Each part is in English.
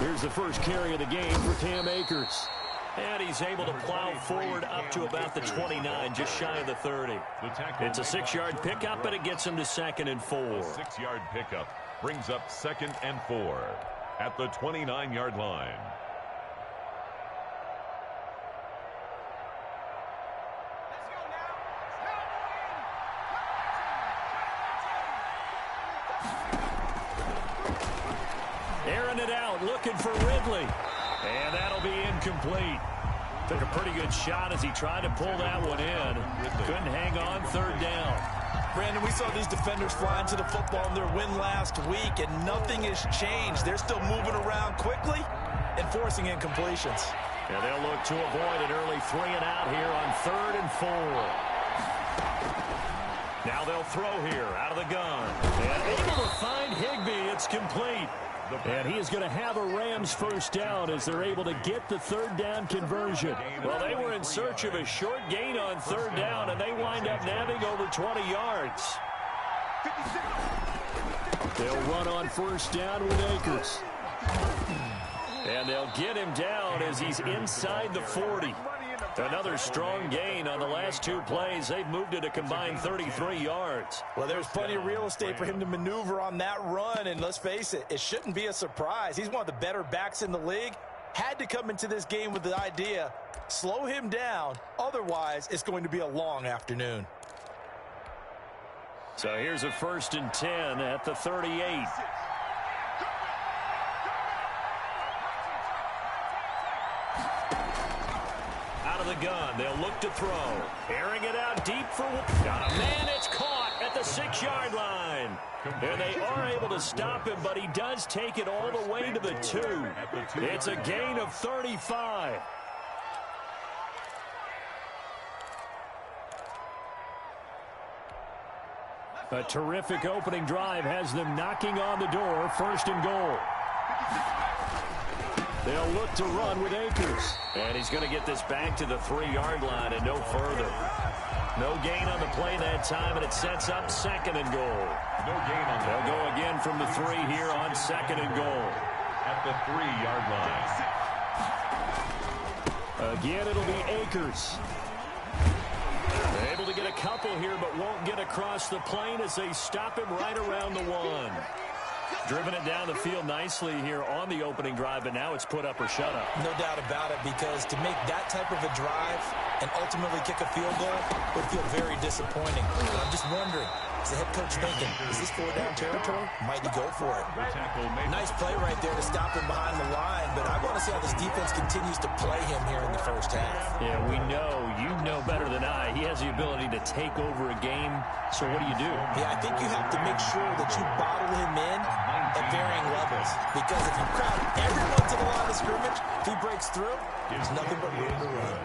Here's the first carry of the game for Cam Akers. And he's able to plow forward up to about the 29, just shy of the 30. It's a 6-yard pickup, and it gets him to 2nd and 4. A 6-yard pickup brings up 2nd and 4 at the 29-yard line. Airing it out, looking for Ridley. And that'll be incomplete. Took a pretty good shot as he tried to pull that one in. Couldn't hang on, 3rd down. Brandon, we saw these defenders flying to the football in their win last week, and nothing has changed. They're still moving around quickly and forcing incompletions. And they'll look to avoid an early 3 and out here on 3rd and 4. Now they'll throw here out of the gun. And able to find Higbee. It's complete. And he is going to have a Rams first down as they're able to get the 3rd down conversion. Well, they were in search of a short gain on 3rd down, and they wind up nabbing over 20 yards. They'll run on 1st down with Akers. And they'll get him down as he's inside the 40. Another strong gain on the last 2 plays. They've moved it a combined 33 yards. Well, there's plenty of real estate for him to maneuver on that run, and let's face it, it shouldn't be a surprise. He's one of the better backs in the league. Had to come into this game with the idea, slow him down, otherwise it's going to be a long afternoon. So here's a 1st and 10 at the 38. The gun. They'll look to throw. Airing it out deep for... Got a man. It's caught at the 6-yard line. And they are able to stop him, but he does take it all the way to the 2. It's a gain of 35. A terrific opening drive has them knocking on the door. 1st and goal. They'll look to run with Akers. And he's going to get this back to the 3-yard line and no further. No gain on the play that time, and it sets up 2nd and goal. No gain on the They'll go again from the 3 here on 2nd and goal. At the 3-yard line. Again, it'll be Akers. They're able to get a couple here, but won't get across the plane as they stop him right around the 1. Driven it down the field nicely here on the opening drive, but now it's put up or shut up. No doubt about it, because to make that type of a drive and ultimately kick a field goal would feel very disappointing. But I'm just wondering, is the head coach thinking, is this 4-down territory? Might he go for it? Nice play right there to stop him behind the line, but I want to see how this defense continues to play him here in the first half. Yeah, we know. You know better than I. He has the ability to take over a game, so what do you do? Yeah, I think you have to make sure that you bottle him in at varying levels, because if you crowd everyone to the line of scrimmage, if he breaks through, there's nothing but room to run.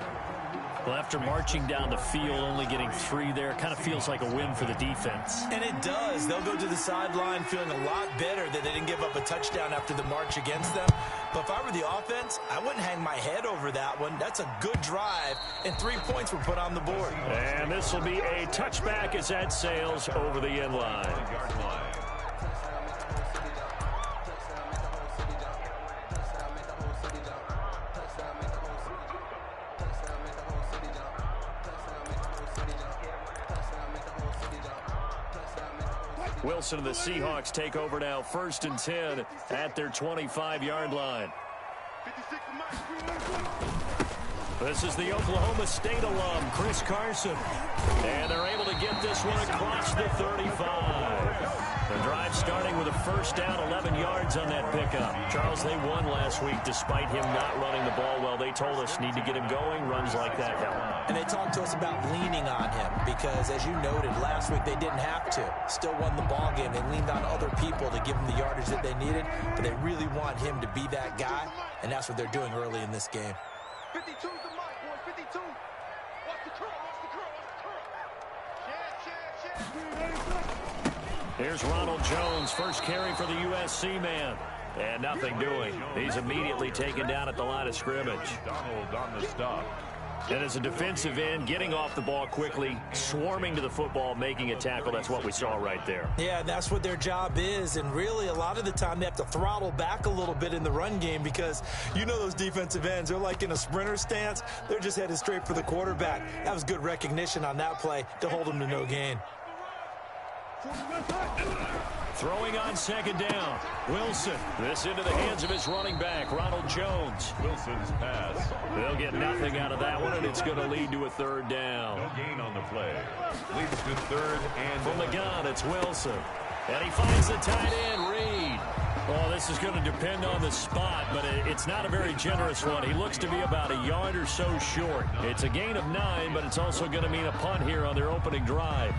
Well, after marching down the field, only getting 3 there, kind of feels like a win for the defense. And it does. They'll go to the sideline feeling a lot better that they didn't give up a touchdown after the march against them. But if I were the offense, I wouldn't hang my head over that one. That's a good drive, and 3 points were put on the board. And this will be a touchback as that sails over the end line. Wilson and the Seahawks take over now, 1st and 10 at their 25-yard line. This is the Oklahoma State alum, Chris Carson. And they're able to get this one across the 35. The drive starting with a 1st down, 11 yards on that pickup. Charles, they won last week despite him not running the ball well. They told us need to get him going. Runs like that help. And they talked to us about leaning on him because, as you noted, last week they didn't have to. Still won the ball game. They leaned on other people to give them the yardage that they needed, but they really want him to be that guy, and that's what they're doing early in this game. 52's the mark, boys. 52. Watch the curl. Watch the curl. Watch the curl. Here's Ronald Jones, first carry for the USC man. And nothing doing. He's immediately taken down at the line of scrimmage. Donald on the stop. And as a defensive end, getting off the ball quickly, swarming to the football, making a tackle, that's what we saw right there. Yeah, that's what their job is. And really, a lot of the time, they have to throttle back a little bit in the run game because you know those defensive ends, they're like in a sprinter stance. They're just headed straight for the quarterback. That was good recognition on that play to hold them to no gain. Throwing on second down. Wilson. This into the hands of his running back, Ronald Jones. Wilson's pass. They'll get nothing out of that one, and it's going to lead to a third down. No gain on the play. Leads to third and From the gun, it's Wilson. And he finds the tight end, Reed. Oh, this is going to depend on the spot, but it's not a very generous one. He looks to be about a yard or so short. It's a gain of 9, but it's also going to mean a punt here on their opening drive.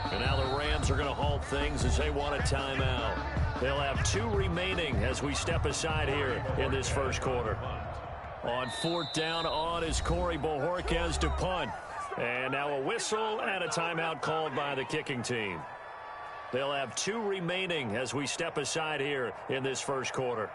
And now the Rams are going to halt things as they want a timeout. They'll have 2 remaining as we step aside here in this first quarter. On 4th down on is Corey Bojorquez to punt. And now a whistle and a timeout called by the kicking team. They'll have 2 remaining as we step aside here in this first quarter.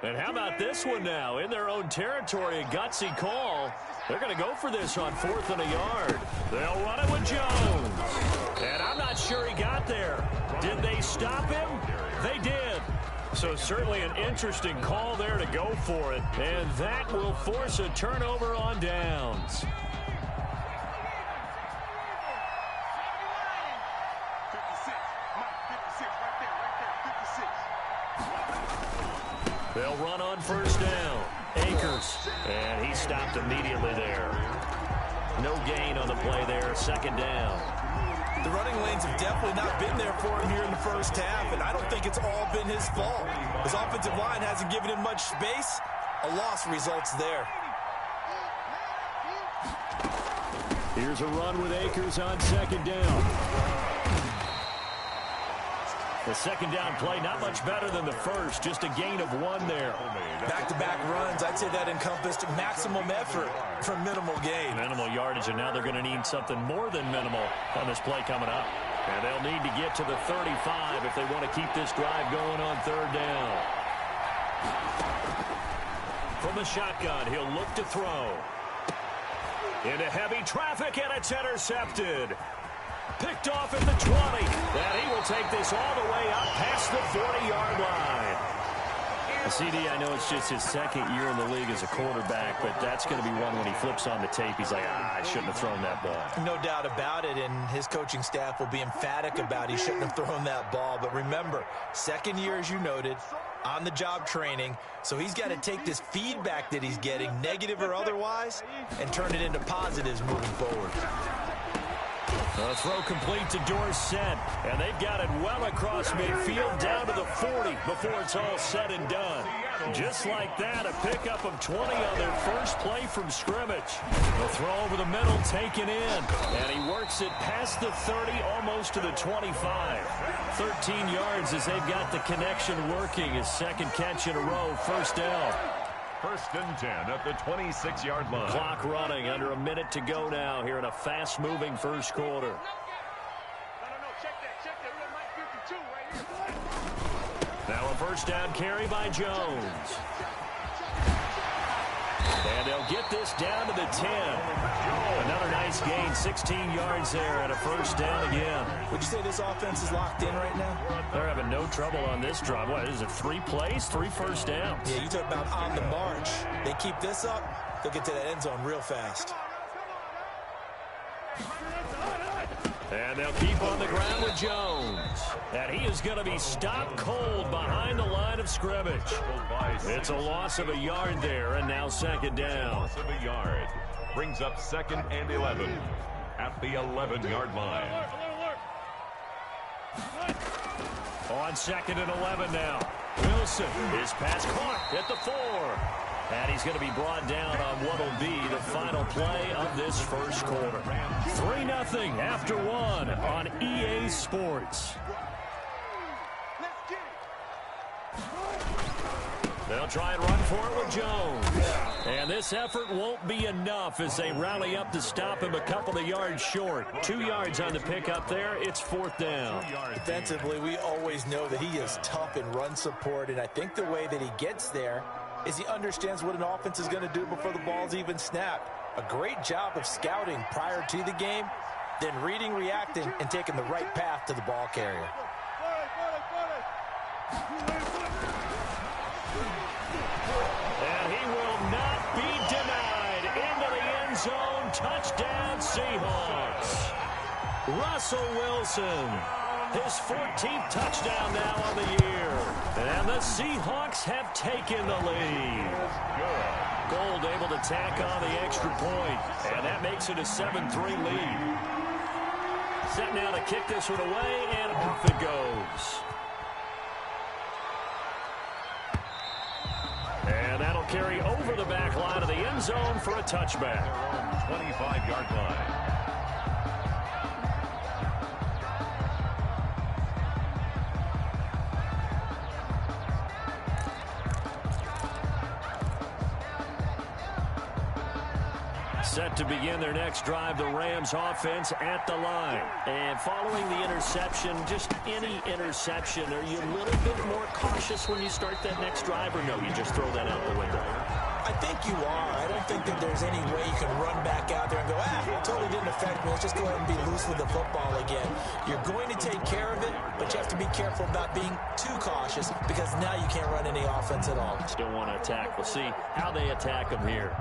And how about this one now? In their own territory, a gutsy call. They're going to go for this on 4th and a yard. They'll run it with Jones. And I'm not sure he got there. Did they stop him? They did. So certainly an interesting call there to go for it. And that will force a turnover on downs. They'll run on 1st down. Akers. And he stopped immediately there. No gain on the play there. 2nd down. The running lanes have definitely not been there for him here in the first half, and I don't think it's all been his fault. His offensive line hasn't given him much space. A loss results there. Here's a run with Akers on 2nd down. The 2nd down play, not much better than the first, just a gain of 1 there. Back-to-back runs, I'd say that encompassed maximum effort for minimal gain. Minimal yardage, and now they're going to need something more than minimal on this play coming up. And they'll need to get to the 35 if they want to keep this drive going on 3rd down. From the shotgun, he'll look to throw. Into heavy traffic, and it's intercepted. Picked off at the 20. And he will take this all the way up past the 40-yard line. CD, I know it's just his 2nd year in the league as a quarterback, but that's going to be one when he flips on the tape. He's like, I shouldn't have thrown that ball. No doubt about it, and his coaching staff will be emphatic about he shouldn't have thrown that ball. But remember, 2nd year, as you noted, on-the-job training, so he's got to take this feedback that he's getting, negative or otherwise, and turn it into positives moving forward. A throw complete to Dorsett, and they've got it well across midfield down to the 40 before it's all said and done. Just like that, a pickup of 20 on their first play from scrimmage. The throw over the middle taken in, and he works it past the 30, almost to the 25. 13 yards as they've got the connection working. His 2nd catch in a row, 1st down. 1st and 10 at the 26-yard line. Clock running, under a minute to go now here in a fast-moving first quarter. Now a 1st down carry by Jones. And they'll get this down to the 10. Another nice gain, 16 yards there, and a 1st down again. Would you say this offense is locked in right now? They're having no trouble on this drive. What is it, 3 plays, 3 1st downs? Yeah, you talk about on the march. They keep this up, they'll get to that end zone real fast. And they'll keep on the ground with Jones. And he is going to be stopped cold behind the line of scrimmage. It's a loss of a yard there, and now second down. Loss of a yard. Brings up 2nd and 11 at the 11-yard line. On 2nd and 11 now. Wilson, his pass caught at the 4. And he's going to be brought down on what will be the final play of this first quarter. 3-0 after 1 on EA Sports. They'll try and run for it with Jones. And this effort won't be enough as they rally up to stop him a couple of yards short. 2 yards on the pickup there. It's 4th down. Defensively, we always know that he is tough in run support, and I think the way that he gets there is he understands what an offense is going to do before the ball's even snapped. A great job of scouting prior to the game, then reading, reacting, and taking the right path to the ball carrier. And he will not be denied. Into the end zone. Touchdown, Seahawks. Russell Wilson. His 14th touchdown now on the year. And the Seahawks have taken the lead. Gold able to tack on the extra point. And that makes it a 7-3 lead. Set now to kick this one away, and off it goes. And that'll carry over the back line of the end zone for a touchback. 25-yard line. Set to begin their next drive, the Rams offense at the line. And following the interception, just any interception, are you a little bit more cautious when you start that next drive, or no, you just throw that out the window? I think you are. I don't think that there's any way you can run back out there and go, it totally didn't affect me. Let's just go ahead and be loose with the football again. You're going to take care of it, but you have to be careful about being too cautious because now you can't run any offense at all. Still want to attack. We'll see how they attack them here.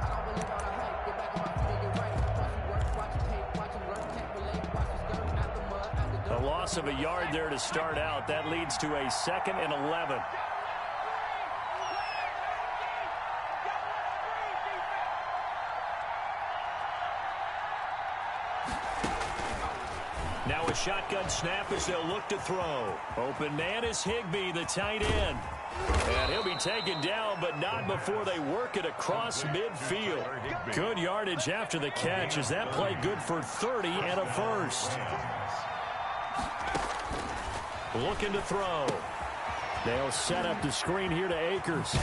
A loss of a yard there to start out. That leads to a 2nd and 11. Now a shotgun snap as they'll look to throw. Open man is Higbee, the tight end. And he'll be taken down, but not before they work it across midfield. Good yardage after the catch as that play good for 30 and a first. Looking to throw. They'll set up the screen here to Akers.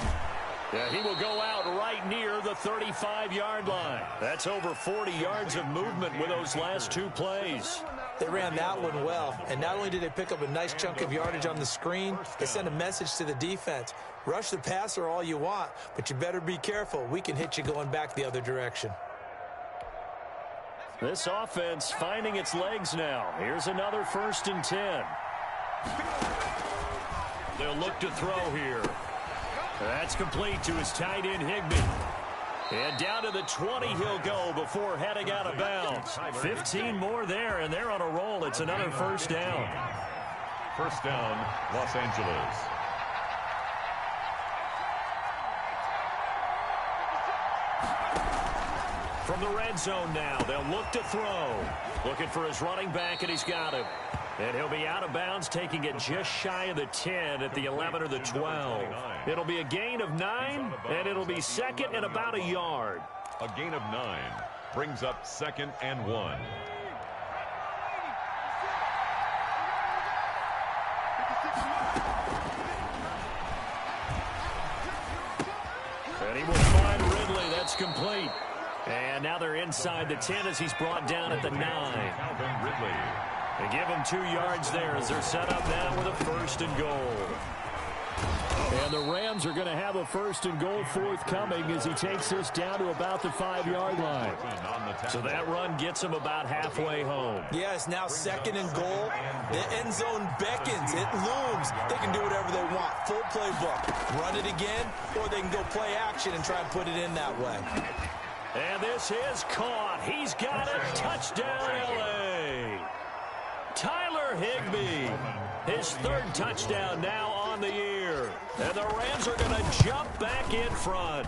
Yeah, he will go out right near the 35-yard line. That's over 40 yards of movement with those last 2 plays. They ran that one well, and not only did they pick up a nice chunk of yardage on the screen, they sent a message to the defense. Rush the passer all you want, but you better be careful. We can hit you going back the other direction. This offense finding its legs now. Here's another 1st and 10. They'll look to throw here. That's complete to his tight end, Higbee. And down to the 20 he'll go before heading out of bounds. 15 more there, and they're on a roll. It's another 1st down. 1st down, Los Angeles. From the red zone now, they'll look to throw. Looking for his running back, and he's got him. And he'll be out of bounds, taking it just shy of the 10 at the 11 or the 12. It'll be a gain of 9, and it'll be 2nd and about a yard. A gain of 9 brings up 2nd and 1. And he will find Ridley. That's complete. And now they're inside the 10 as he's brought down at the 9. Calvin Ridley. They give him 2 yards there as they're set up now with a 1st and goal. And the Rams are going to have a 1st and goal forthcoming as he takes this down to about the 5-yard line. So that run gets him about halfway home. Yes, now 2nd and goal. The end zone beckons. It looms. They can do whatever they want. Full playbook. Run it again, or they can go play action and try and put it in that way. And this is caught. He's got it. Touchdown, L.A. Tyler Higbee. His third touchdown now on the year. And the Rams are going to jump back in front.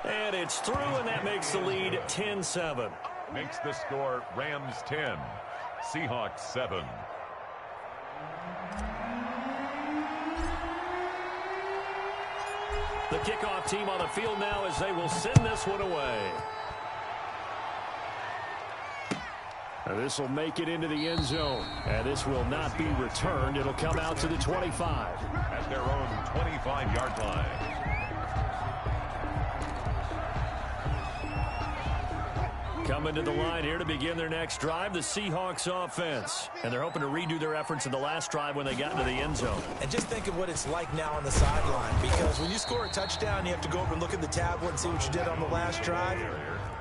And it's through, and that makes the lead 10-7. Makes the score Rams 10, Seahawks 7. The kickoff team on the field now as they will send this one away. And this will make it into the end zone. And this will not be returned. It'll come out to the 25. At their own 25-yard line. Coming to the line here to begin their next drive, the Seahawks offense. And they're hoping to redo their efforts in the last drive when they got into the end zone. And just think of what it's like now on the sideline, because when you score a touchdown, you have to go over and look at the tablet and see what you did on the last drive.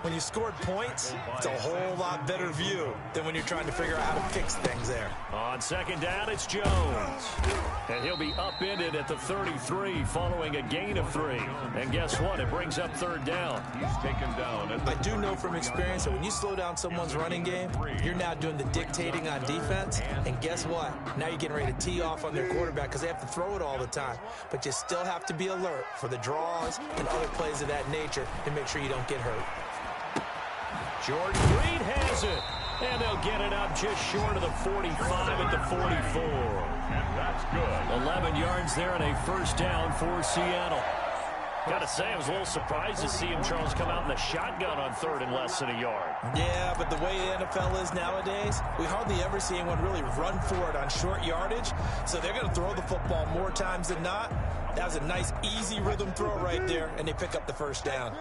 When you scored points, it's a whole lot better view than when you're trying to figure out how to fix things there. On second down, it's Jones. And he'll be upended at the 33 following a gain of 3. And guess what? It brings up third down. He's taken down. I do know from experience that when you slow down someone's running game, you're now doing the dictating on defense. And guess what? Now you're getting ready to tee off on their quarterback because they have to throw it all the time. But you still have to be alert for the draws and other plays of that nature to make sure you don't get hurt. Jordan Reed has it. And they'll get it up just short of the 45 at the 44. And that's good. 11 yards there and a first down for Seattle. Got to say, I was a little surprised to see him, Charles, come out in the shotgun on third and less than a yard. Yeah, but the way the NFL is nowadays, we hardly ever see anyone really run for it on short yardage. So they're going to throw the football more times than not. That was a nice, easy rhythm throw right there, and they pick up the first down.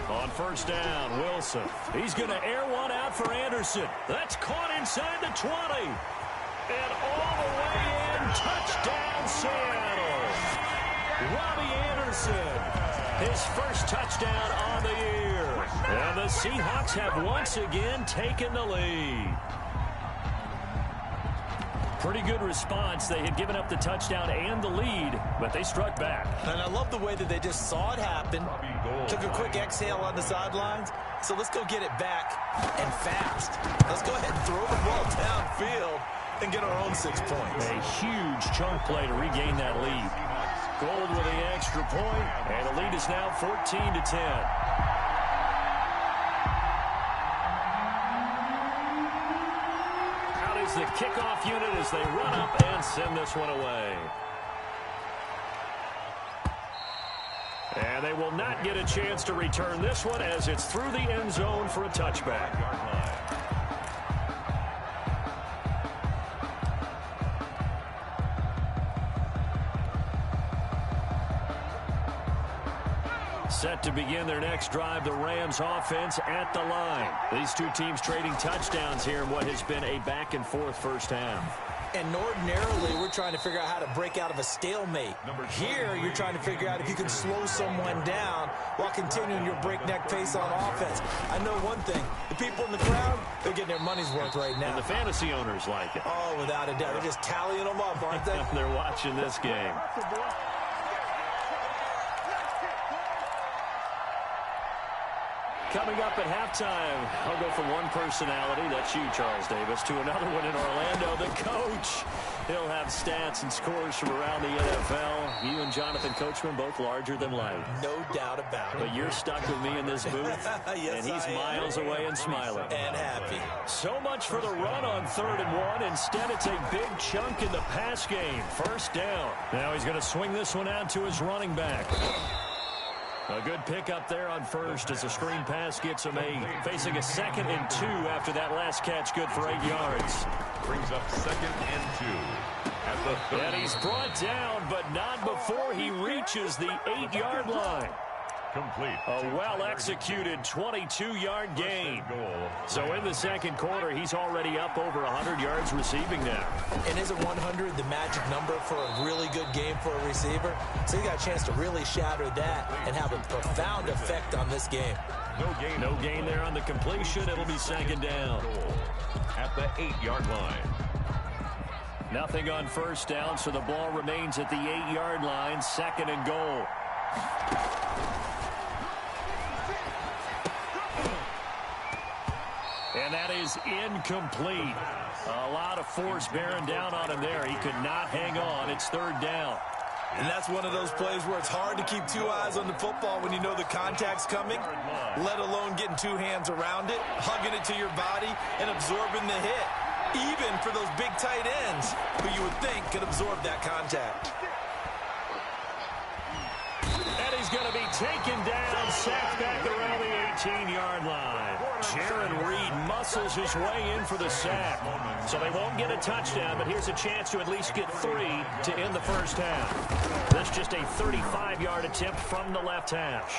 On first down, Wilson. He's going to air one out for Anderson. That's caught inside the 20. And all the way in, touchdown Seattle. Robbie Anderson, his first touchdown on the year. And the Seahawks have once again taken the lead. Pretty good response. They had given up the touchdown and the lead, but they struck back. And I love the way that they just saw it happen, took a quick exhale on the sidelines. So let's go get it back and fast. Let's go ahead and throw the ball downfield and get our own 6 points. A huge chunk play to regain that lead. Gold with the extra point, and the lead is now 14-10. The kickoff unit as they run up and send this one away. And they will not get a chance to return this one as it's through the end zone for a touchback. Set to begin their next drive, the Rams offense at the line. These two teams trading touchdowns here in what has been a back-and-forth first half. And ordinarily, we're trying to figure out how to break out of a stalemate. Here, you're trying to figure out if you can slow someone down while continuing your breakneck pace on offense. I know one thing. The people in the crowd, they're getting their money's worth right now. And the fantasy owners like it. Oh, without a doubt. They're just tallying them up, aren't they? They're watching this game. Coming up at halftime, I'll go from one personality, that's you, Charles Davis, to another one in Orlando, the coach. He'll have stats and scores from around the NFL. You and Jonathan Coachman, both larger than life. No doubt about it. But you're stuck with me in this booth, yes, and he's miles away and smiling. And happy. So much for the run on 3rd and 1. Instead, it's a big chunk in the pass game. First down. Now he's going to swing this one out to his running back. A good pickup there on first as a screen pass gets him 8. Facing a 2nd and 2 after that last catch, good for 8 yards. Brings up 2nd and 2 at the 30. And he's brought down, but not before he reaches the 8-yard line. Complete. A well-executed 22-yard gain. So in the second quarter, he's already up over 100 yards receiving now. And isn't 100 the magic number for a really good game for a receiver? So he got a chance to really shatter that and have a profound effect on this game. No gain there on the completion. It'll be 2nd down. At the 8-yard line. Nothing on first down, so the ball remains at the 8-yard line. 2nd and goal. And that is incomplete. A lot of force bearing down on him there. He could not hang on. It's third down. And that's one of those plays where it's hard to keep two eyes on the football when you know the contact's coming, let alone getting two hands around it, hugging it to your body, and absorbing the hit. Even for those big tight ends who you would think could absorb that contact. And he's going to be taken down, sacked back around the 18-yard line. Jaron Reed muscles his way in for the sack. So they won't get a touchdown, but here's a chance to at least get 3 to end the first half. That's just a 35-yard attempt from the left hash.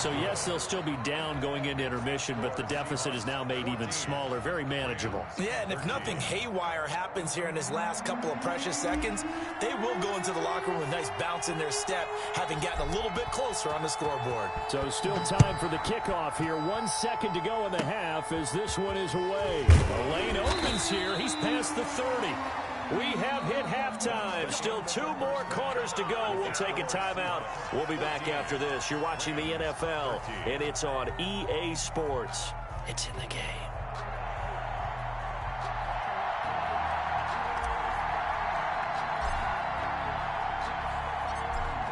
So, yes, they'll still be down going into intermission, but the deficit is now made even smaller, very manageable. Yeah, and if nothing haywire happens here in his last couple of precious seconds, they will go into the locker room with a nice bounce in their step, having gotten a little bit closer on the scoreboard. So still time for the kickoff here. 1 second to go in the half as this one is away. The lane opens here. He's past the 30. We have hit halftime. Still 2 more quarters to go. We'll take a timeout. We'll be back after this. You're watching the NFL, and it's on EA Sports. It's in the game.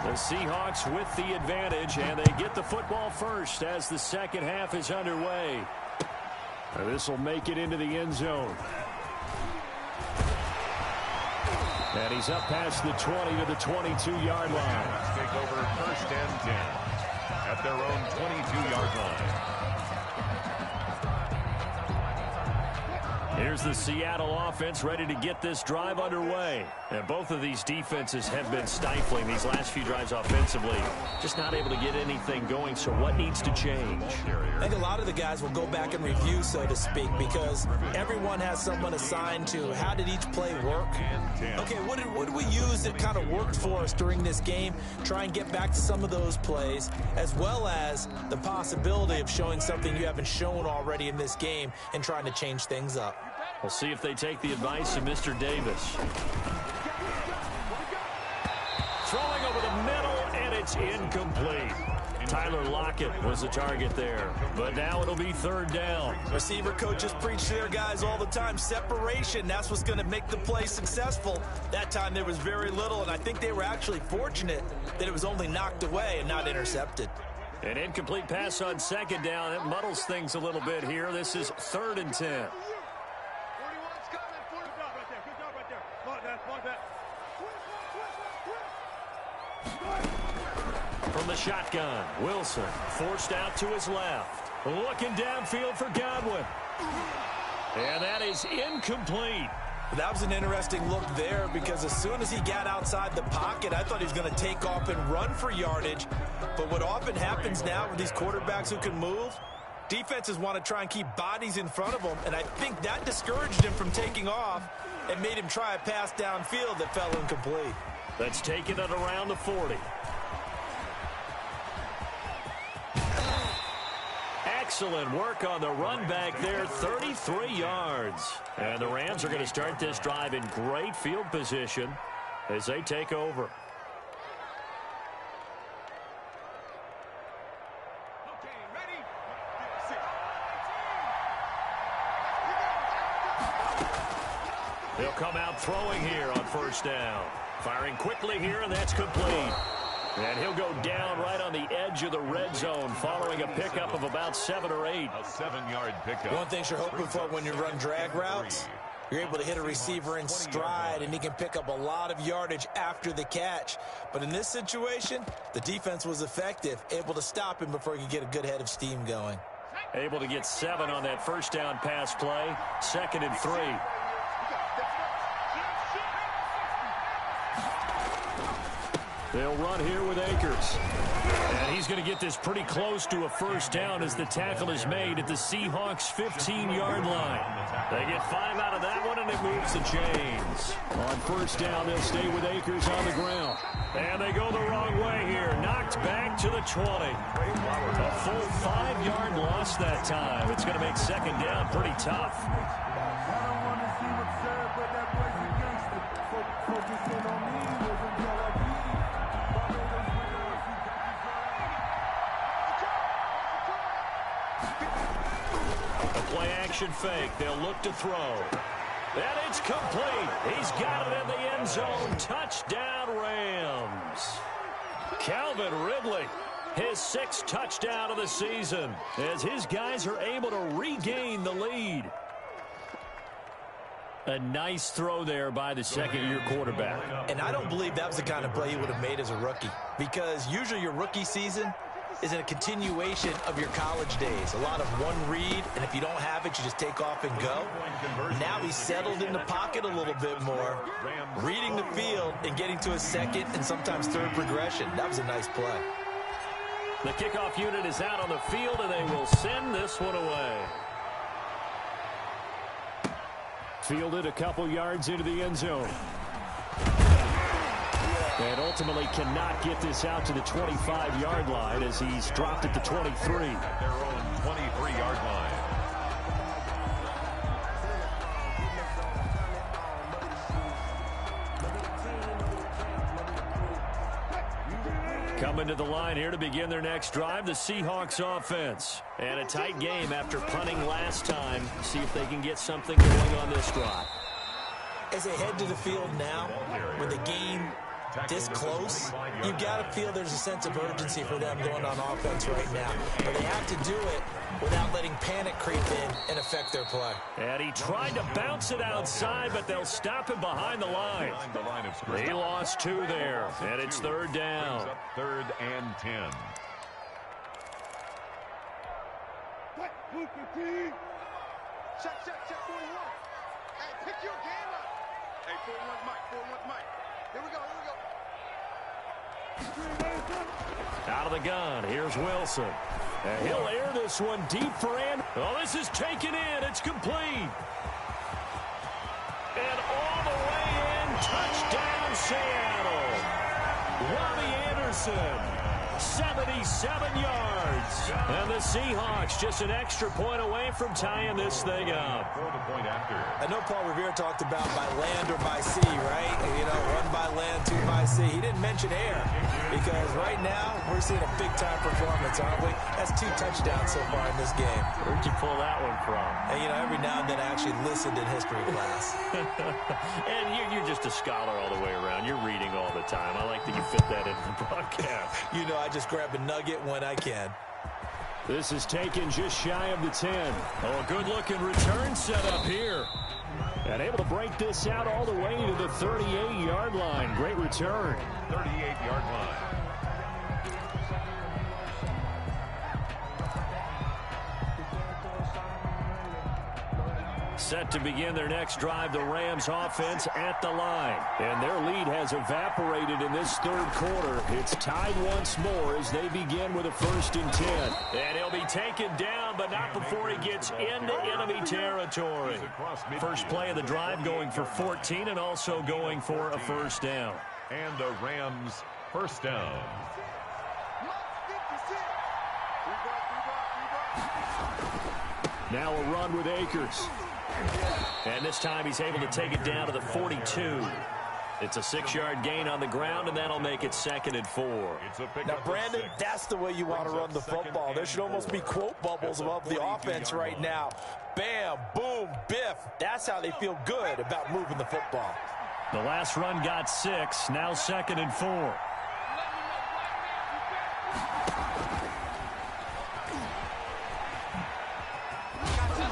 The Seahawks with the advantage, and they get the football first as the second half is underway. This will make it into the end zone. And he's up past the 20 to the 22-yard line. Take over first and 10 at their own 22-yard line. Here's the Seattle offense ready to get this drive underway. And both of these defenses have been stifling these last few drives offensively. Just not able to get anything going, so what needs to change? I think a lot of the guys will go back and review, so to speak, because everyone has someone assigned to how did each play work. Okay, what did we use that kind of worked for us during this game? Try and get back to some of those plays, as well as the possibility of showing something you haven't shown already in this game and trying to change things up. We'll see if they take the advice of Mr. Davis. Throwing over the middle, and it's incomplete. Tyler Lockett was the target there, but now it'll be third down. Receiver coaches preach to their guys all the time. Separation, that's what's going to make the play successful. That time there was very little, and I think they were actually fortunate that it was only knocked away and not intercepted. An incomplete pass on second down. It muddles things a little bit here. This is 3rd and 10. From the shotgun, Wilson forced out to his left. Looking downfield for Godwin. And that is incomplete. That was an interesting look there because as soon as he got outside the pocket, I thought he was going to take off and run for yardage. But what often happens now with these quarterbacks who can move, defenses want to try and keep bodies in front of them, and I think that discouraged him from taking off and made him try a pass downfield that fell incomplete. That's taken it around the 40. Excellent work on the run back there, 33 yards. And the Rams are going to start this drive in great field position as they take over. They'll come out throwing here on first down. Firing quickly here, and that's complete. And he'll go down right on the edge of the red zone following a pickup of about 7 or 8. A 7-yard pickup. One thing you're hoping for when you run drag routes, you're able to hit a receiver in stride, and he can pick up a lot of yardage after the catch. But in this situation, the defense was effective, able to stop him before he could get a good head of steam going. Able to get 7 on that first down pass play. 2nd and 3. They'll run here with Akers. And he's going to get this pretty close to a first down as the tackle is made at the Seahawks' 15-yard line. They get 5 out of that one, and it moves the chains. On first down, they'll stay with Akers on the ground. And they go the wrong way here. Knocked back to the 20. A full 5-yard loss that time. It's going to make 2nd down pretty tough. Play-action fake. They'll look to throw. And it's complete. He's got it in the end zone. Touchdown, Rams. Calvin Ridley, his 6th touchdown of the season, as his guys are able to regain the lead. A nice throw there by the second-year quarterback. And I don't believe that was the kind of play he would have made as a rookie, because usually your rookie season is in a continuation of your college days. A lot of one read, and if you don't have it, you just take off and go. Now he's settled in the pocket a little bit more, reading the field and getting to a second and sometimes third progression. That was a nice play. The kickoff unit is out on the field, and they will send this one away. Fielded a couple yards into the end zone. And ultimately cannot get this out to the 25-yard line as he's dropped at the 23. At their own 23-yard line. Coming to the line here to begin their next drive, the Seahawks offense. And a tight game after punting last time. See if they can get something going on this drive. As they head to the field now, with the game this close, you've got to feel there's a sense of urgency for them going on offense right now. But they have to do it without letting panic creep in and affect their play. And he tried to bounce it outside, but they'll stop him behind the line. He lost 2 there, and it's 3rd down. 3rd and 10. Check, 41. Hey, pick your game up. Hey, 41's Mike. Here we go. Out of the gun, here's Wilson. And he'll air this one deep for Andrew. Oh, this is taken in. It's complete. And all the way in, touchdown Seattle. Robbie Anderson, 77 yards. And the Seahawks just an extra point away from tying this thing up. I know Paul Revere talked about by land or by sea, right? You know, 1 by land, 2 by sea. He didn't mention air because right now we're seeing a big-time performance, aren't we? That's 2 touchdowns so far in this game. Where'd you pull that one from? And, you know, every now and then I actually listened in history class. And you're just a scholar all the way around. You're reading all the time. I like that you fit that into the broadcast. You know, I just grab a nugget when I can. This is taken just shy of the 10. Oh, a good-looking return set up here. And able to break this out all the way to the 38-yard line. Great return. 38-yard line. Set to begin their next drive, the Rams offense at the line. And their lead has evaporated in this 3rd quarter. It's tied once more as they begin with a 1st and 10. And he'll be taken down, but not before he gets into enemy territory. First play of the drive going for 14 and also going for a 1st down. And the Rams 1st down. Now a run with Akers. And this time he's able to take it down to the 42. It's a 6-yard gain on the ground, and that'll make it 2nd and 4. Now, Brandon, that's the way you want to run the football. There should almost be quote bubbles above the offense right now. Bam, boom, biff. That's how they feel good about moving the football. The last run got 6, now 2nd and 4.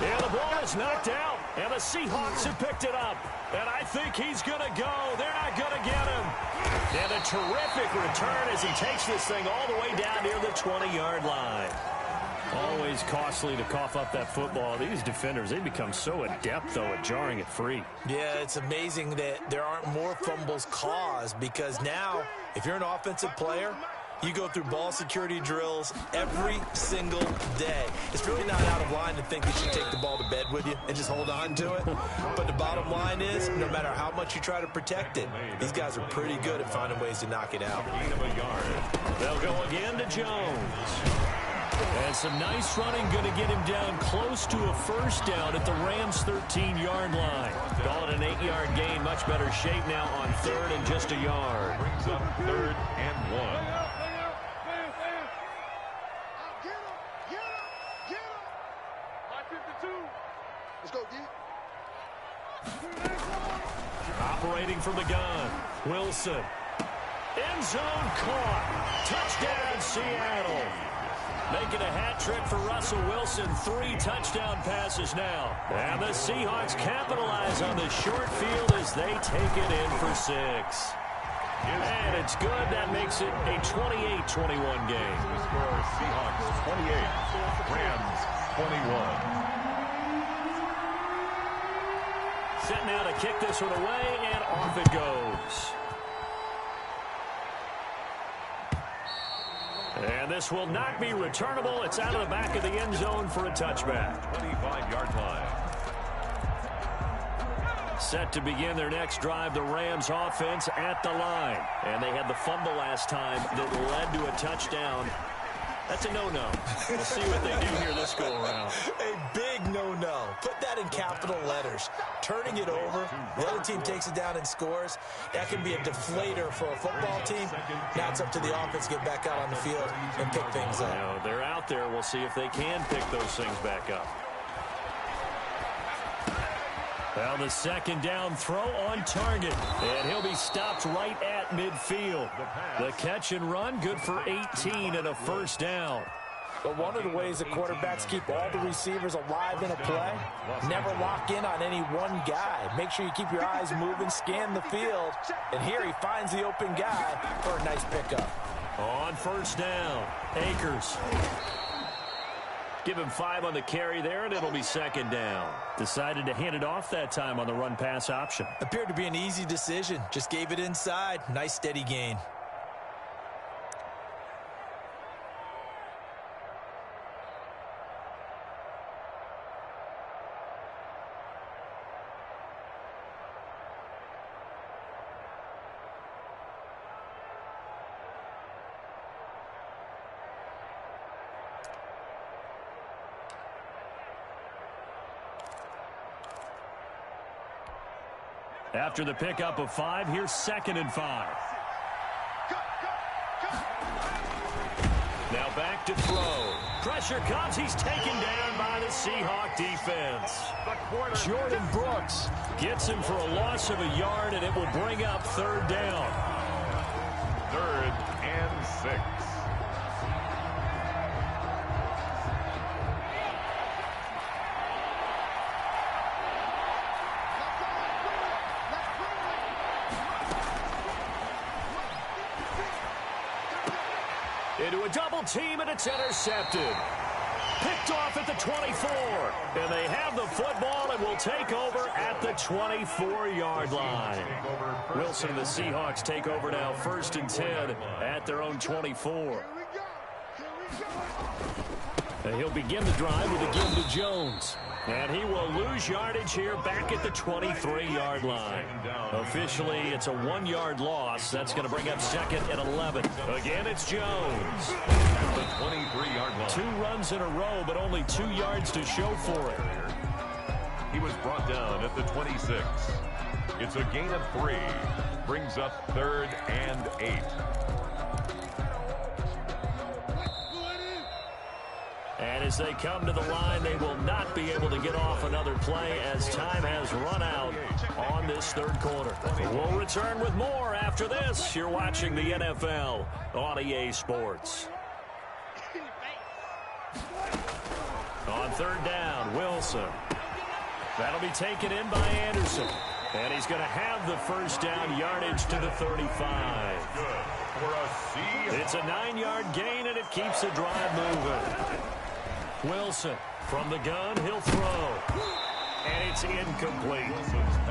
And the ball is knocked out, and the Seahawks have picked it up. And I think he's going to go. They're not going to get him. And a terrific return as he takes this thing all the way down near the 20-yard line. Always costly to cough up that football. These defenders, they become so adept, though, at jarring it free. Yeah, it's amazing that there aren't more fumbles caused because now, if you're an offensive player, you go through ball security drills every single day. It's really not out of line to think you should take the ball to bed with you and just hold on to it. But the bottom line is, no matter how much you try to protect it, these guys are pretty good at finding ways to knock it out. They'll go again to Jones. And some nice running, going to get him down close to a 1st down at the Rams' 13-yard line. Call it an 8-yard gain, much better shape now on 3rd and just a yard. Brings up 3rd and 1. go, D. Operating from the gun, Wilson. End zone caught. Touchdown, Seattle. Making a hat trick for Russell Wilson. 3 touchdown passes now. And the Seahawks capitalize on the short field as they take it in for 6. And it's good. That makes it a 28-21 game. The score, Seahawks 28, Rams 21. Set now to kick this one away, and off it goes. And this will not be returnable. It's out of the back of the end zone for a touchback. 25-yard line. Set to begin their next drive, the Rams offense at the line. And they had the fumble last time that led to a touchdown. That's a no-no. We'll see what they do here this go-around. A big no-no. Put that in capital letters. Turning it over, the other team takes it down and scores. That can be a deflator for a football team. Now it's up to the offense to get back out on the field and pick things up. Now, they're out there. We'll see if they can pick those things back up. Well, the second down throw on target. And he'll be stopped right at midfield. The catch and run, good for 18 and a first down. But one of the ways that quarterbacks keep all the receivers alive in a play, never lock in on any one guy. Make sure you keep your eyes moving, scan the field. And here he finds the open guy for a nice pickup. On first down, Akers. Give him 5 on the carry there, and it'll be second down. Decided to hand it off that time on the run-pass option. Appeared to be an easy decision. Just gave it inside. Nice steady gain. After the pickup of 5, here's 2nd and 5. Now back to throw. Pressure comes. He's taken down by the Seahawk defense. Jordan Brooks gets him for a loss of a yard, and it will bring up 3rd down. 3rd and 6. Into a double team, and it's intercepted. Picked off at the 24. And they have the football and will take over at the 24-yard line. Wilson and the Seahawks take over now, 1st and 10 at their own 24. And he'll begin the drive with a give to Jones. And he will lose yardage here back at the 23-yard line. Officially, it's a 1-yard loss. That's going to bring up 2nd and 11. Again, it's Jones. At the 23-yard line. 2 runs in a row, but only 2 yards to show for it. He was brought down at the 26. It's a gain of 3. Brings up 3rd and 8. And as they come to the line, they will not be able to get off another play as time has run out on this 3rd quarter. We'll return with more after this. You're watching the NFL on EA Sports. On 3rd down, Wilson. That'll be taken in by Anderson. And he's going to have the first down, yardage to the 35. It's a 9-yard gain, and it keeps the drive moving. Wilson from the gun, he'll throw. And it's incomplete.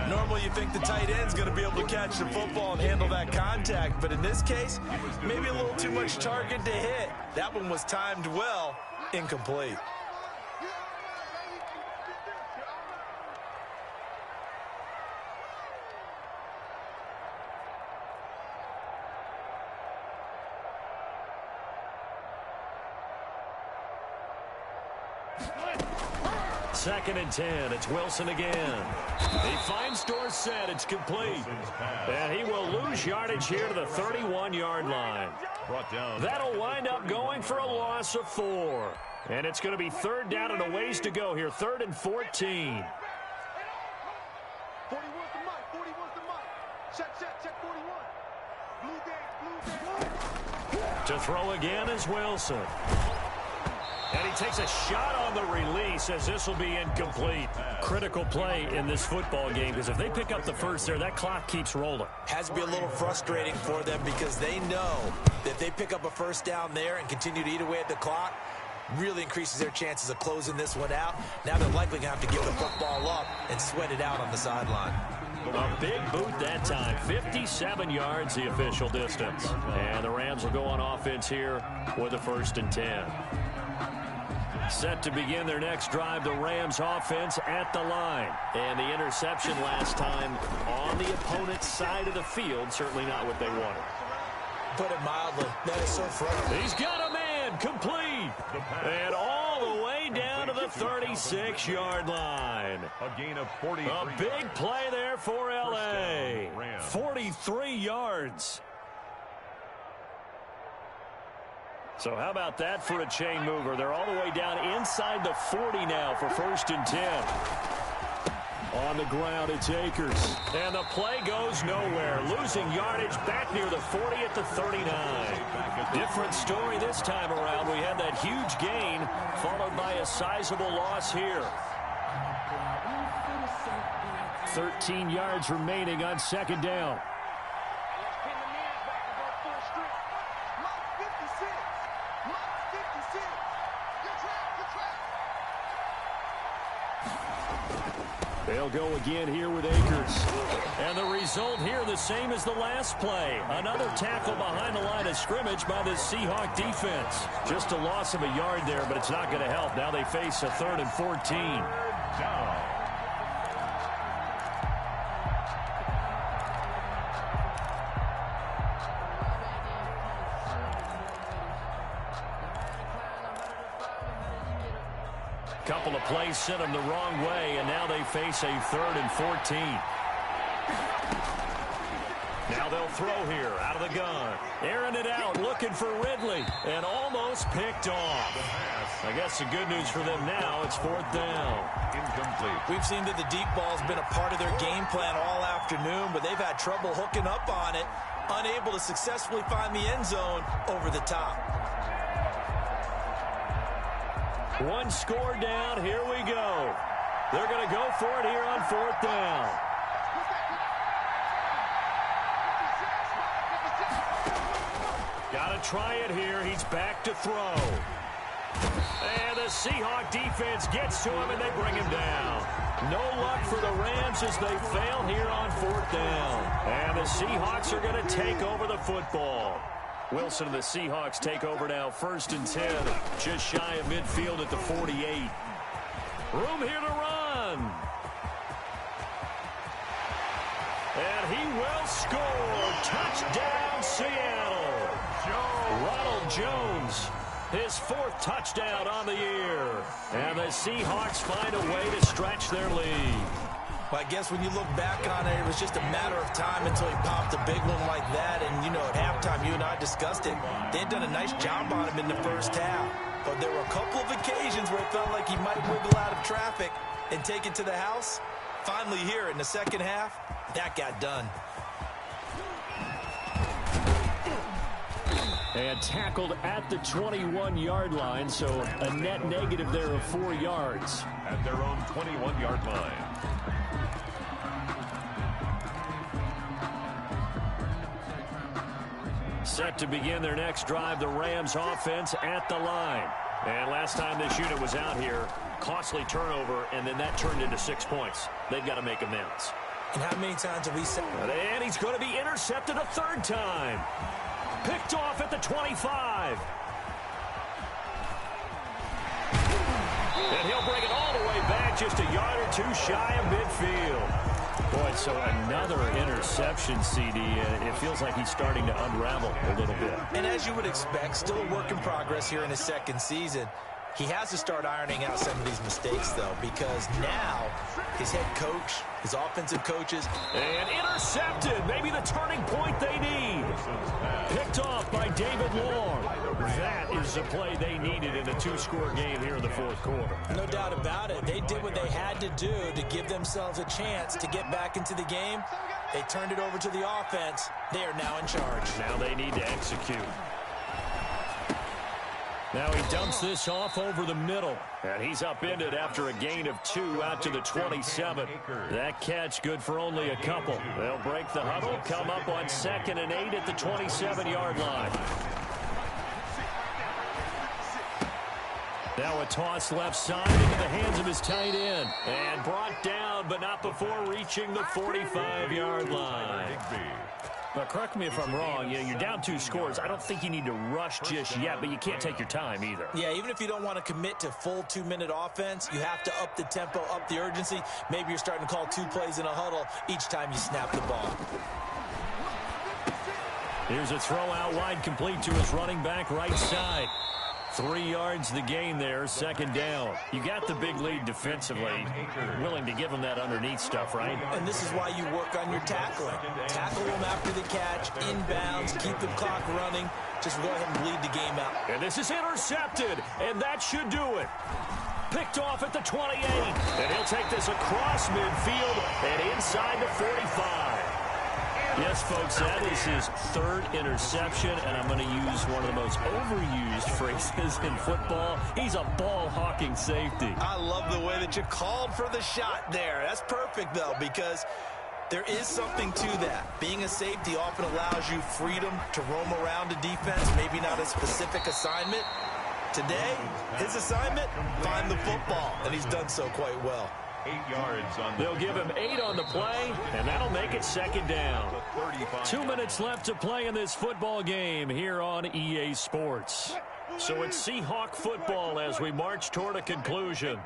Normally you think the tight end's going to be able to catch the football and handle that contact, but in this case, maybe a little too much target to hit. That one was timed well, incomplete. Second and 10. It's Wilson again. He finds Dorsett. It's complete. And he will lose yardage here to the 31-yard line. That'll wind up going for a loss of 4. And it's going to be 3rd down and a ways to go here. 3rd and 14. 41's the mic. 41's the mic. Check 41. Blue game. To throw again is Wilson. And he takes a shot on the release as this will be incomplete. Critical play in this football game because if they pick up the first there, that clock keeps rolling. Has to be a little frustrating for them because they know that if they pick up a first down there and continue to eat away at the clock, really increases their chances of closing this one out. Now they're likely going to have to give the football up and sweat it out on the sideline. A big boot that time. 57 yards the official distance. And the Rams will go on offense here with a 1st and 10. Set to begin their next drive, the Rams offense at the line. And the interception last time on the opponent's side of the field, certainly not what they wanted. Put it mildly, that is so frustrating. He's got a man, complete. And all the way down to the 36-yard line. A gain of 43. A big play there for L.A. 43 yards. So how about that for a chain mover? They're all the way down inside the 40 now for 1st and 10. On the ground, it's Akers. And the play goes nowhere. Losing yardage back near the 40 at the 39. Different story this time around. We had that huge gain followed by a sizable loss here. 13 yards remaining on 2nd down. They'll go again here with Akers. And the result here the same as the last play. Another tackle behind the line of scrimmage by the Seahawk defense. Just a loss of a yard there, but it's not going to help. Now they face a 3rd and 14. Down. Couple of plays sent them the wrong way, and now they face a 3rd and 14. Now they'll throw here out of the gun. Airing it out, looking for Ridley, and almost picked off. I guess the good news for them now, it's 4th down. Incomplete. We've seen that the deep ball's been a part of their game plan all afternoon, but they've had trouble hooking up on it, unable to successfully find the end zone over the top. One score down, here we go. They're going to go for it here on 4th down. Got to try it here. He's back to throw. And the Seahawk defense gets to him, and they bring him down. No luck for the Rams as they fail here on 4th down. And the Seahawks are going to take over the football. Wilson and the Seahawks take over now, 1st and 10, just shy of midfield at the 48. Room here to run. And he will score. Touchdown, Seattle. Ronald Jones, his 4th touchdown on the year. And the Seahawks find a way to stretch their lead. Well, I guess when you look back on it, it was just a matter of time until he popped a big one like that. And, you know, at halftime, you and I discussed it. They had done a nice job on him in the first half. But there were a couple of occasions where it felt like he might wiggle out of traffic and take it to the house. Finally here in the second half, that got done. And tackled at the 21-yard line, so a net negative there of 4 yards. At their own 21-yard line. Set to begin their next drive, the Rams offense at the line. And last time this unit was out here, costly turnover, and then that turned into 6 points. They've got to make amends. And how many times have we said? And he's going to be intercepted a 3rd time. Picked off at the 25. And he'll bring it all the way back, just a yard or 2 shy of midfield. Boy, so another interception, CD. It feels like he's starting to unravel a little bit. And as you would expect, still a work in progress here in his 2nd season. He has to start ironing out some of these mistakes, though, because now his head coach, his offensive coaches. And intercepted. Maybe the turning point they need. Picked off by David Long. That is the play they needed in a two-score game here in the fourth quarter. No doubt about it. They did what they had to do to give themselves a chance to get back into the game. They turned it over to the offense. They are now in charge. Now they need to execute. Now he dumps this off over the middle. And he's upended after a gain of 2 out to the 27. That catch good for only a couple. They'll break the huddle, come up on 2nd and 8 at the 27-yard line. Now a toss left side into the hands of his tight end. And brought down, but not before reaching the 45-yard line. But correct me if I'm wrong, you're down 2 scores. I don't think you need to rush just yet, but you can't take your time either. Yeah, even if you don't want to commit to full 2-minute offense, you have to up the tempo, up the urgency. Maybe you're starting to call 2 plays in a huddle each time you snap the ball. Here's a throw out wide, complete to his running back right side. 3 yards the gain there, 2nd down. You got the big lead defensively. Willing to give him that underneath stuff, right? And this is why you work on your tackling. Tackle them after the catch, inbounds, keep the clock running. Just go ahead and bleed the game out. And this is intercepted, and that should do it. Picked off at the 28, and he'll take this across midfield and inside the 45. Yes, folks, that is his 3rd interception, and I'm going to use one of the most overused phrases in football. He's a ball-hawking safety. I love the way that you called for the shot there. That's perfect, though, because there is something to that. Being a safety often allows you freedom to roam around a defense, maybe not a specific assignment. Today, his assignment, find the football, and he's done so quite well. 8 yards on the... They'll give him 8 on the play, and that'll make it 2nd down. 2 minutes left to play in this football game here on EA Sports. So it's Seahawk football as we march toward a conclusion.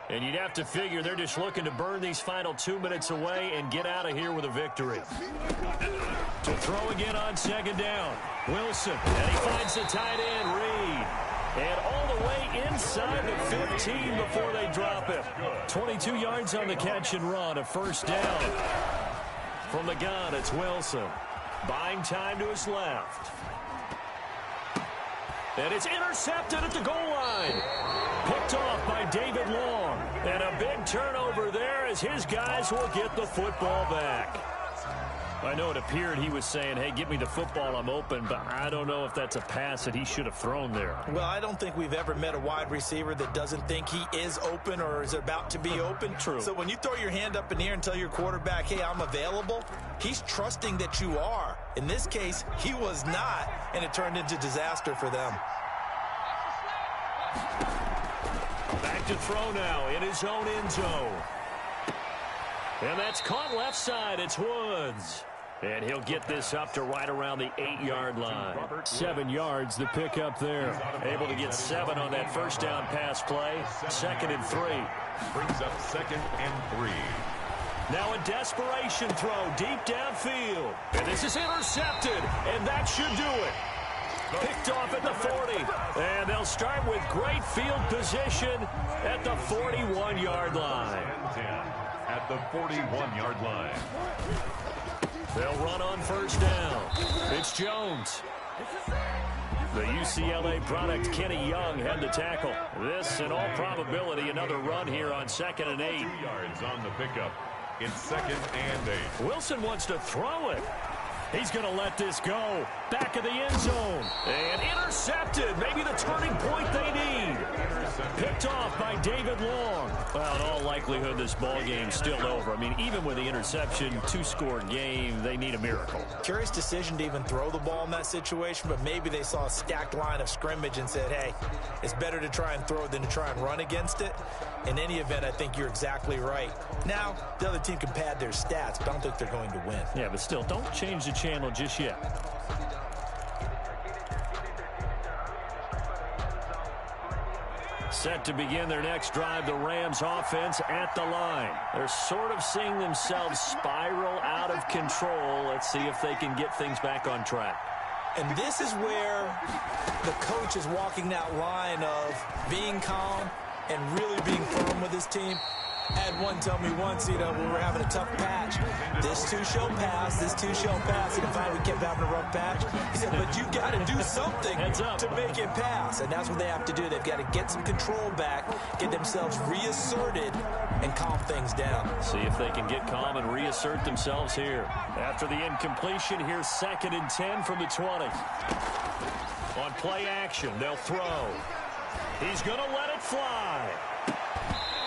And you'd have to figure they're just looking to burn these final 2 minutes away and get out of here with a victory. To throw again on 2nd down, Wilson, and he finds the tight end, Reed. And all the way inside the 15 before they drop him. 22 yards on the catch and run, a 1st down. From the gun, it's Wilson. Buying time to his left. And it's intercepted at the goal line. Picked off by David Long. And a big turnover there as his guys will get the football back. I know it appeared he was saying, hey, give me the football, I'm open, but I don't know if that's a pass that he should have thrown there. Well, I don't think we've ever met a wide receiver that doesn't think he is open or is about to be open. True. So when you throw your hand up in the air and tell your quarterback, hey, I'm available, he's trusting that you are. In this case, he was not, and it turned into disaster for them. Back to throw now in his own end zone. And that's caught left side. It's Woods. And he'll get this up to right around the 8-yard line. 7 yards, the pickup there. Able to get 7 on that 1st down pass play. 2nd and 3. Brings up 2nd and 3. Now a desperation throw deep downfield. And this is intercepted. And that should do it. Picked off at the 40. And they'll start with great field position at the 41-yard line. At the 41-yard line. They'll run on 1st down. It's Jones. The UCLA product, Kenny Young, had the tackle. This, in all probability, another run here on 2nd and 8. 2 yards on the pickup. It's 2nd and 8. Wilson wants to throw it. He's going to let this go. Back of the end zone. And intercepted. Maybe the turning point they need. Picked off by David Long. Well, in all likelihood, this ball game's still over. I mean, even with the interception, 2-score game, they need a miracle. Curious decision to even throw the ball in that situation, but maybe they saw a stacked line of scrimmage and said, hey, it's better to try and throw than to try and run against it. In any event, I think you're exactly right. Now, the other team can pad their stats, but I don't think they're going to win. Yeah, but still, don't change the channel just yet. Set to begin their next drive, the Rams offense at the line. They're sort of seeing themselves spiral out of control. Let's see if they can get things back on track. And this is where the coach is walking that line of being calm and really being firm with his team. Had one tell me once, when we were having a tough patch, this too shall pass, this too shall pass. And finally we kept having a rough patch. He said, but you got to do something to make it pass. And that's what they have to do. They've got to get some control back, get themselves reasserted, and calm things down. See if they can get calm and reassert themselves here. After the incompletion, here's 2nd and 10 from the 20. On play action, they'll throw. He's going to let it fly.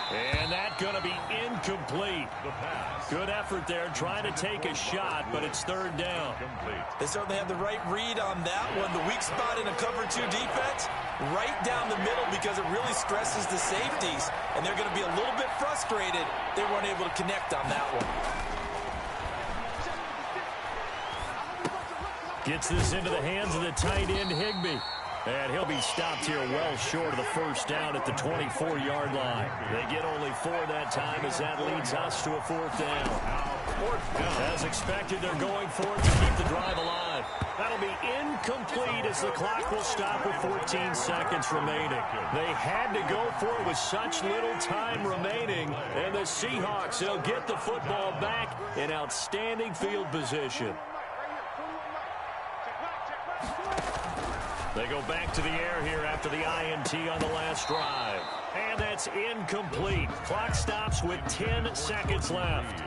And that's going to be incomplete. The pass. Good effort there, trying to take a shot, but it's 3rd down. Complete. They certainly have the right read on that one. The weak spot in a cover 2 defense, right down the middle because it really stresses the safeties. And they're going to be a little bit frustrated they weren't able to connect on that one. Gets this into the hands of the tight end, Higbee. And he'll be stopped here well short of the 1st down at the 24-yard line. They get only 4 that time as that leads us to a 4th down. As expected, they're going for it to keep the drive alive. That'll be incomplete as the clock will stop with 14 seconds remaining. They had to go for it with such little time remaining. And the Seahawks, they'll get the football back in outstanding field position. They go back to the air here after the INT on the last drive. And that's incomplete. Clock stops with 10 seconds left.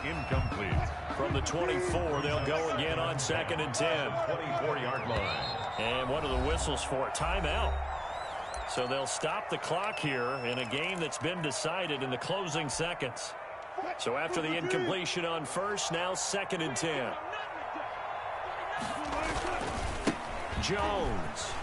Incomplete. From the 24, they'll go again on 2nd and 10. 24-yard line. And what are the whistles for? Timeout. So they'll stop the clock here in a game that's been decided in the closing seconds. So after the incompletion on 1st, now 2nd and 10. Jones.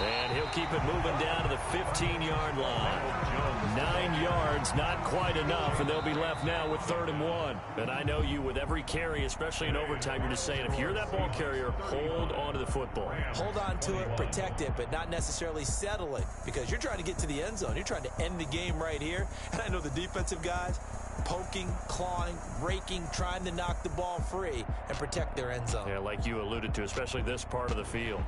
And he'll keep it moving down to the 15-yard line. 9 yards, not quite enough, and they'll be left now with 3rd and 1. And I know you, with every carry, especially in overtime, you're just saying, if you're that ball carrier, hold on to the football. Hold on to it, protect it, but not necessarily settle it, because you're trying to get to the end zone. You're trying to end the game right here. And I know the defensive guys, poking, clawing, raking, trying to knock the ball free and protect their end zone. Yeah, like you alluded to, especially this part of the field.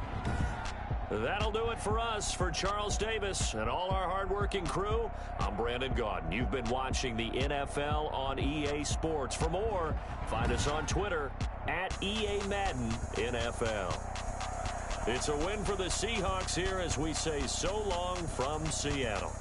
That'll do it for us. For Charles Davis and all our hardworking crew, I'm Brandon Gaudin. You've been watching the NFL on EA Sports. For more, find us on Twitter at EA Madden NFL. It's a win for the Seahawks here as we say so long from Seattle.